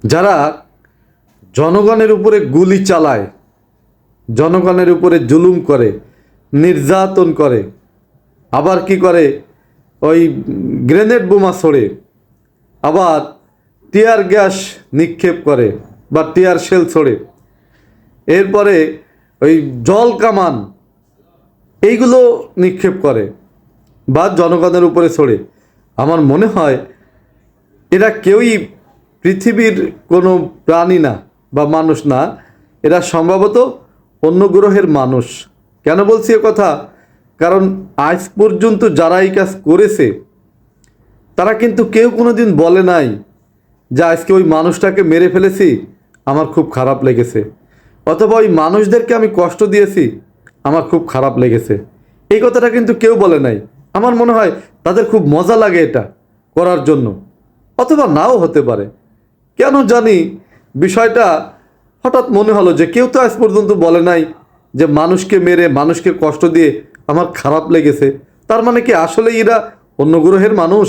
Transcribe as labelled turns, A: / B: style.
A: যারা জনগণের উপরে গুলি চালায়, জনগণের উপরে জুলুম করে, নির্যাতন করে, আবার কি করে ওই গ্রেনেড বোমা ছোড়ে, আবার টিয়ার গ্যাস নিক্ষেপ করে বা টিয়ার শেল ছোড়ে, এরপরে ওই জল কামান এইগুলো নিক্ষেপ করে বা জনগণের উপরে ছোড়ে, আমার মনে হয় এরা কেউই পৃথিবীর কোনো প্রাণী না বা মানুষ না, এরা সম্ভবত অন্য গ্রহের মানুষ। কেন বলছি এ কথা? কারণ আজ পর্যন্ত যারা এই কাজ করেছে তারা কিন্তু কেউ কোনো দিন বলে নাই যে আজকে ওই মানুষটাকে মেরে ফেলেছি, আমার খুব খারাপ লেগেছে, অথবা ওই মানুষদেরকে আমি কষ্ট দিয়েছি, আমার খুব খারাপ লেগেছে। এই কথাটা কিন্তু কেউ বলে নাই। আমার মনে হয় তাদের খুব মজা লাগে এটা করার জন্য, অথবা নাও হতে পারে। কেন জানি বিষয়টা হঠাৎ মনে হলো যে কেউ তো আজ পর্যন্ত বলে নাই যে মানুষকে মেরে মানুষকে কষ্ট দিয়ে আমার খারাপ লেগেছে। তার মানে কি আসলে এরা অন্য গ্রহের মানুষ?